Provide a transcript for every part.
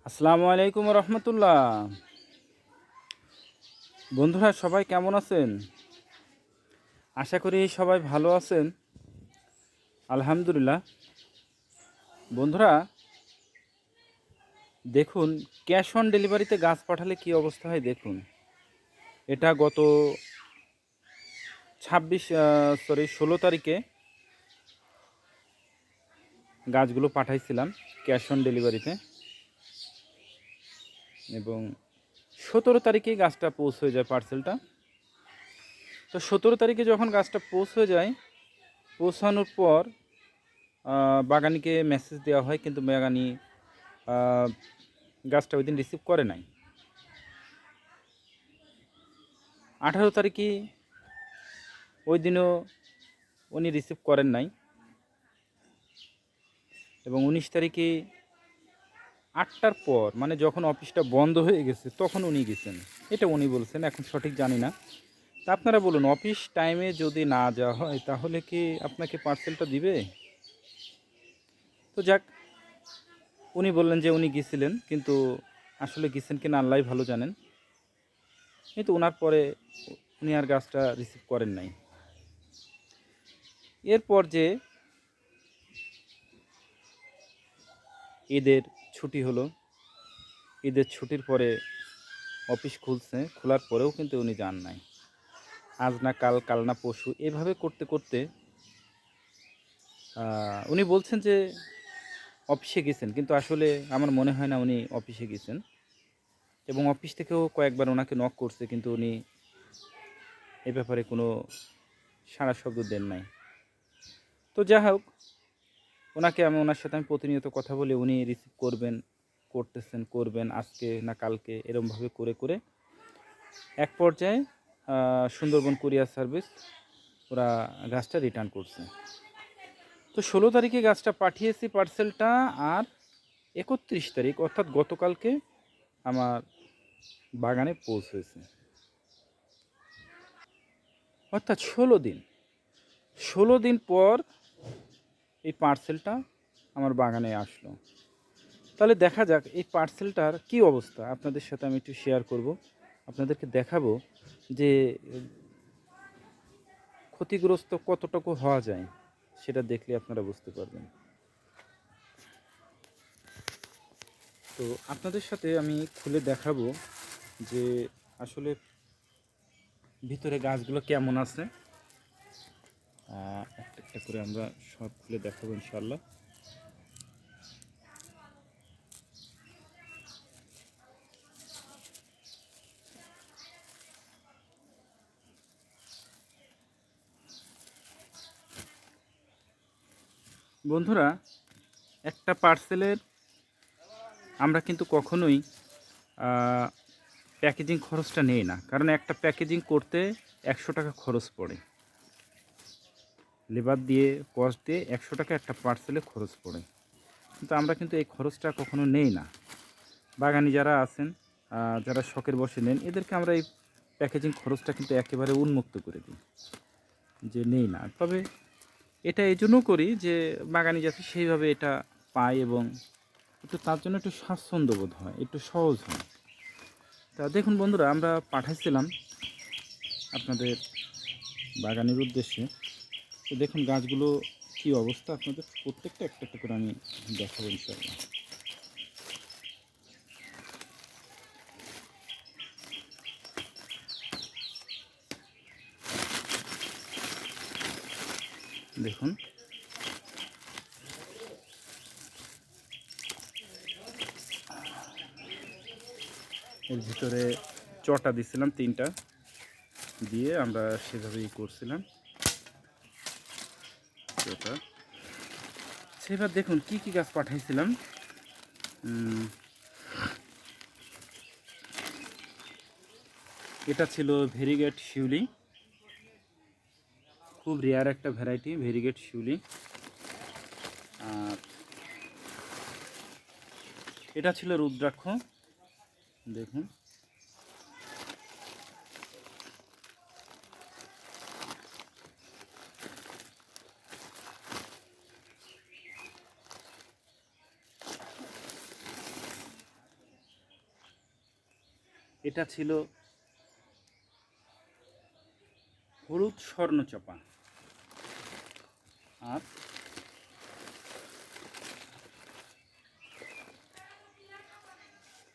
আসসালামু আলাইকুম রহমতুল্লাহ। বন্ধুরা সবাই কেমন আছেন? আশা করি সবাই ভালো আছেন। আলহামদুলিল্লাহ। বন্ধুরা দেখুন, ক্যাশ অন ডেলিভারিতে গাছ পাঠালে কি অবস্থা হয় দেখুন। এটা গত 16 তারিখে গাছগুলো পাঠাইছিলাম ক্যাশ অন ডেলিভারিতে, এবং 17 তারিখেই গাছটা পৌঁছে যায় পার্সেলটা। তো 17 তারিখে যখন গাছটা পৌঁছে যায়, পৌঁছানোর পর বাগানিকে মেসেজ দেওয়া হয়, কিন্তু বাগানি গাছটা ওই দিন রিসিভ করে নাই। 18 তারিখে ওই দিনও উনি রিসিভ করেন নাই, এবং 19 তারিখে 8টার পর, মানে যখন অফিসটা বন্ধ হয়ে গেছে তখন উনি গেছেন। এটা উনি বলছেন, এখন সঠিক জানি না। তা আপনারা বলুন, অফিস টাইমে যদি না যাওয়া হয় তাহলে কি আপনাকে পার্সেলটা দিবে? তো যাক, উনি বললেন যে উনি গেছিলেন, কিন্তু আসলে গেছেন কিনা আল্লাহই ভালো জানেন। কিন্তু ওনার পরে উনি আর গাছটা রিসিভ করেন নাই। এরপর যে ঈদের ছুটি হলো, ঈদের ছুটির পরে অফিস খুলছে, খোলার পরেও কিন্তু উনি যান নাই। আজ না কাল, কাল না পরশু, এভাবে করতে করতে উনি বলছেন যে অফিসে গেছেন, কিন্তু আসলে আমার মনে হয় না উনি অফিসে গেছেন। এবং অফিস থেকেও কয়েকবার ওনাকে নক করছে, কিন্তু উনি এ ব্যাপারে কোনো সাড়া শব্দ দেন নাই। তো যা হোক, ওনার সাথে আমি প্রতিনিয়ত কথা বলি, উনি রিসিভ করবেন, করবেন আজকে না কালকে, এরমভাবে করে করে এক পর্যায়ে সুন্দরবন কুরিয়ার সার্ভিস ওরা গাছটা রিটার্ন করছে। তো 16 তারিখে গাছটা পাঠিয়েছি পার্সেলটা, আর 31 তারিখ অর্থাৎ গতকালকে আমার বাগানে পৌঁছেছে। অর্থাৎ 16 দিন পর এই পার্সেলটা আমার বাগানে আসলো। তাহলে দেখা যাক এই পার্সেলটার কি অবস্থা, আপনাদের সাথে আমি একটু শেয়ার করব, আপনাদেরকে দেখাবো যে ক্ষতিগ্রস্ত কতটুকু হওয়া যায়, সেটা দেখলে আপনারা বুঝতে পারবেন। তো আপনাদের সাথে আমি খুলে দেখাবো যে আসলে ভিতরে গাছগুলো কেমন আছে। একটা একটা করে আমরা সব খুলে দেখাবো ইনশাল্লাহ। বন্ধুরা, একটা পার্সেলের আমরা কিন্তু কখনোই প্যাকেজিং খরচটা নেই না, কারণ একটা প্যাকেজিং করতে 100 টাকা খরচ পড়ে, লেবার দিয়ে কস্ট দিয়ে 100 টাকা একটা পার্সেলে খরচ পড়ে। কিন্তু আমরা কিন্তু এই খরচটা কখনো নেই না। বাগানি যারা আছেন, যারা শখের বসে নেন, এদেরকে আমরা এই প্যাকেজিং খরচটা কিন্তু একেবারে উন্মুক্ত করে দিই, যে নেই না। তবে এটা এই জন্য করি যে বাগানি যাতে সেইভাবে এটা পায়, এবং একটু তার জন্য একটু স্বাচ্ছন্দ্য বোধ হয়, একটু সহজ হয়। তা দেখুন বন্ধুরা, আমরা পাঠাইছিলাম আপনাদের বাগানের উদ্দেশ্যে। তো দেখুন গাছগুলো কি অবস্থা, আপনাদের প্রত্যেকটা একটা একটা করে আমি দেখাবো ইনশাআল্লাহ। দেখুন, এর ভিতরে চটা দিছিলাম 3টা, দিয়ে আমরা সেভাবেই করছিলাম চটা। সেবার দেখুন কি কি গাছ পাঠাইছিলাম। এটা ছিল ভেরিগেট শিউলি, খুব রেয়ার একটা ভ্যারাইটি ভেরিগেট শিউলি। আর এটা ছিল রুদ্রাক্ষ, দেখুন। এটা ছিল হলুদ স্বর্ণচাপা।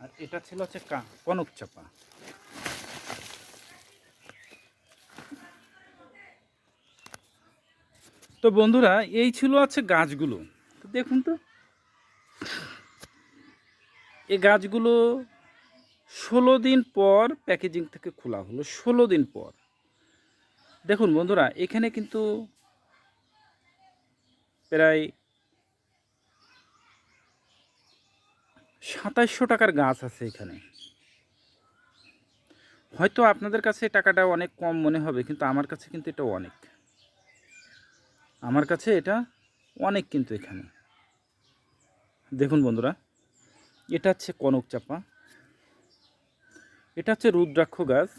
আর এটা ছিল হচ্ছে কনক চাপা। তো বন্ধুরা, এই ছিল আছে গাছগুলো। তো দেখুন তো, এই গাছগুলো 16 দিন পর প্যাকেজিং থেকে খোলা হলো। 16 দিন পর। দেখুন বন্ধুরা, এখানে কিন্তু প্রায় 2700 টাকার গাছ আছে এখানে। হয়তো আপনাদের কাছে টাকাটা অনেক কম মনে হবে, কিন্তু আমার কাছে কিন্তু এটা অনেক। আমার কাছে এটা অনেক কিন্তু এখানে। দেখুন বন্ধুরা, এটা হচ্ছে কনক চাপা, এটা হচ্ছে রুদ্রাক্ষ গাছ,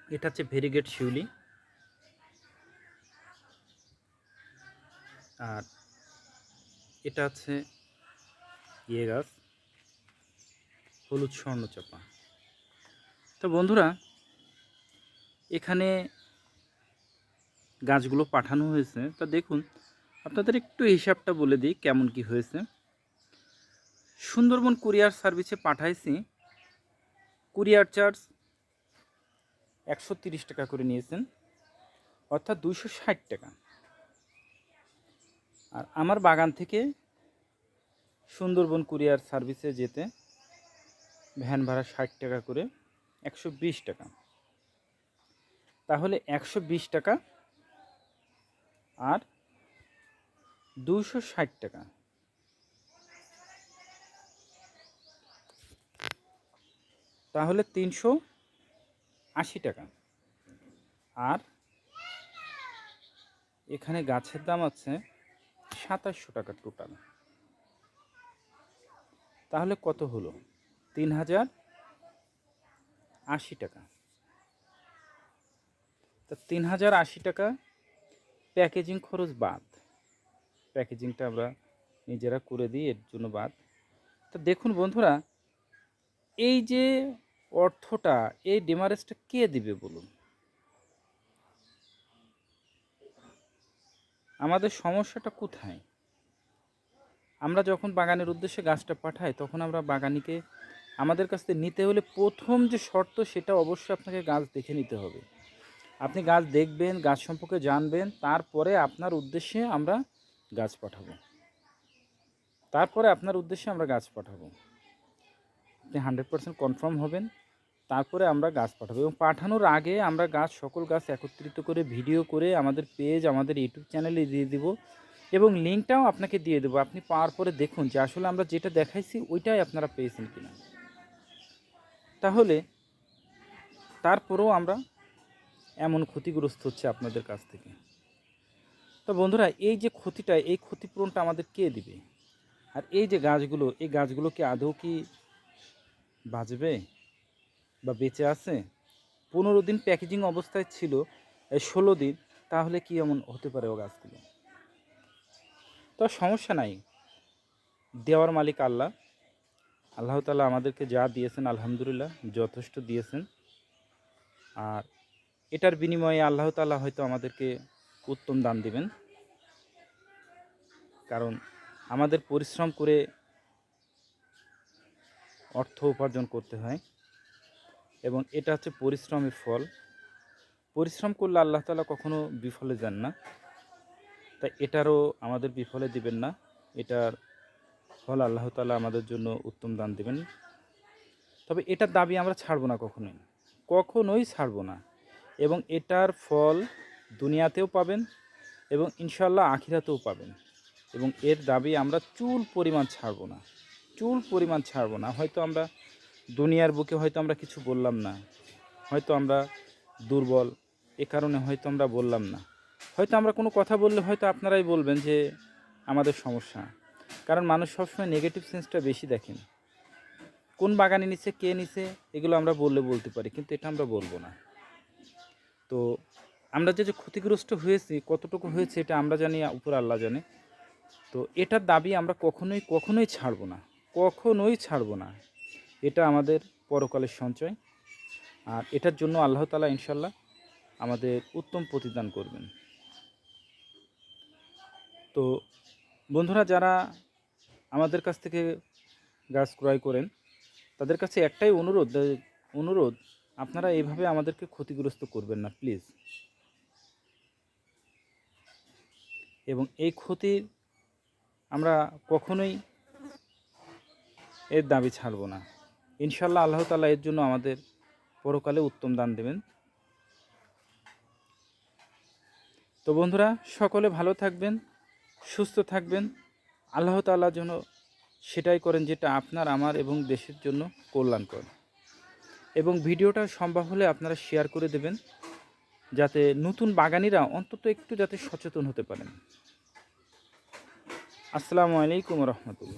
এটা হচ্ছে ভেরিগেট শিউলি, আর এটা হচ্ছে গাছ হলুদ স্বর্ণচাপা। তো বন্ধুরা, এখানে গাছগুলো পাঠানো হয়েছে। তা দেখুন, আপনাদের একটু হিসাবটা বলে দিই কেমন কি হয়েছে। সুন্দরবন কুরিয়ার সার্ভিসে পাঠাইছি। কুরিয়ার চার্জ 130 টাকা করে নিয়েছেন, অর্থাৎ 260 টাকা। আর আমার বাগান থেকে সুন্দরবন কুরিয়ার সার্ভিসে যেতে ভ্যান ভাড়া 60 টাকা করে, 120 টাকা। তাহলে 120 টাকা আর 260 টাকা, তাহলে 380 টাকা। আর এখানে গাছের দাম আছে 2700 টাকা টোটাল। তাহলে কত হলো? 3080 টাকা। তা 3080 টাকা প্যাকেজিং খরচ বাদ। প্যাকেজিংটা আমরা নিজেরা করে দিই, এর জন্য বাদ। তা দেখুন বন্ধুরা, এই যে অর্থটা, এই ডেমারেজটা কে দিবে বলুন? আমাদের সমস্যাটা কোথায়? আমরা যখন বাগানের উদ্দেশ্যে গাছটা পাঠাই, তখন আমরা বাগানিকে আমাদের কাছ থেকে নিতে হলে প্রথম যে শর্ত, সেটা অবশ্যই আপনাকে গাছ দেখে নিতে হবে। আপনি গাছ দেখবেন, গাছ সম্পর্কে জানবেন, তারপরে আপনার উদ্দেশ্যে আমরা গাছ পাঠাবো। আপনি 100% কনফার্ম হবেন, তারপরে আমরা গাছ পাঠাবো। এবং পাঠানোর আগে আমরা সকল গাছ একত্রিত করে ভিডিও করে আমাদের পেজ, আমাদের ইউটিউব চ্যানেলে দিয়ে দিব, এবং লিঙ্কটাও আপনাকে দিয়ে দেবো। আপনি পাওয়ার পরে দেখুন যে আসলে আমরা যেটা দেখাইছি ওইটাই আপনারা পেয়েছেন কিনা। তাহলে তারপরেও আমরা এমন ক্ষতিগ্রস্ত হচ্ছে আপনাদের কাছ থেকে। তো বন্ধুরা, এই যে ক্ষতিটা, এই ক্ষতিপূরণটা আমাদের কে দিবে? আর এই যে গাছগুলো, এই গাছগুলো কি আদৌ কি বাঁচবে বা বেঁচে আছে? 15 দিন প্যাকেজিং অবস্থায় ছিল, 16 দিন, তাহলে কি এমন হতে পারে ও গাছগুলো? তো সমস্যা নাই, দেওয়ার মালিক আল্লাহ। আল্লাহ তাআলা আমাদেরকে যা দিয়েছেন আলহামদুলিল্লাহ যথেষ্ট দিয়েছেন। আর এটার বিনিময়ে আল্লাহ তাআলা হয়তো আমাদেরকে উত্তম দান দিবেন, কারণ আমাদের পরিশ্রম করে অর্থ উপার্জন করতে হয়, এবং এটা হচ্ছে পরিশ্রমের ফল। পরিশ্রম করলে আল্লাহ তাআলা কখনো বিফলে যান না, তাই এটারও আমাদের বিফলে দিবেন না। এটার ফল আল্লাহ তাআলা আমাদের জন্য উত্তম দান দিবেন। তবে এটার দাবি আমরা ছাড়বো না, কখনোই ছাড়বো না। এবং এটার ফল দুনিয়াতেও পাবেন, এবং ইনশাআল্লাহ আখিরাতেও পাবেন। এবং এর দাবি আমরা চুল পরিমাণ ছাড়বো না। হয়তো আমরা দুনিয়ার বুকে হয়তো আমরা কিছু বললাম না, হয়তো আমরা দুর্বল, এ কারণে হয়তো আমরা বললাম না। হয়তো আমরা কোনো কথা বললে হয়তো আপনারাই বলবেন যে আমাদের সমস্যা, কারণ মানুষ সবসময় নেগেটিভ সেন্সটা বেশি দেখেন। কোন বাগানে নিচ্ছে, কে নিচ্ছে, এগুলো আমরা বলতে পারি, কিন্তু এটা আমরা বলবো না। তো আমরা যে ক্ষতিগ্রস্ত হয়েছি, কতটুকু হয়েছে এটা আমরা জানি, উপর আল্লাহ জানে। তো এটার দাবি আমরা কখনোই ছাড়বো না। কখনোই ছাড়ব না। এটা আমাদের পরকালের সঞ্চয়, আর এটার জন্য আল্লাহ তাআলা ইনশাল্লাহ আমাদের উত্তম প্রতিদান করবেন। তো বন্ধুরা, যারা আমাদের কাছ থেকে গাছ ক্রয় করেন তাদের কাছে একটাই অনুরোধ, আপনারা এইভাবে আমাদেরকে ক্ষতিগ্রস্ত করবেন না প্লিজ। এবং এই ক্ষতির আমরা কখনোই এর দাবি ছাড়ব না। ইনশাল্লাহ আল্লাহ তাআলা এর জন্য আমাদের পরকালে উত্তম দান দেবেন। তো বন্ধুরা, সকলে ভালো থাকবেন, সুস্থ থাকবেন। আল্লাহ তাআলা যেন সেটাই করেন যেটা আপনার, আমার এবং দেশের জন্য কল্যাণকর। এবং ভিডিওটা সম্ভব হলে আপনারা শেয়ার করে দেবেন, যাতে নতুন বাগানিরা অন্তত একটু যাতে সচেতন হতে পারেন। আসসালামু আলাইকুম রহমতুল্লাহ।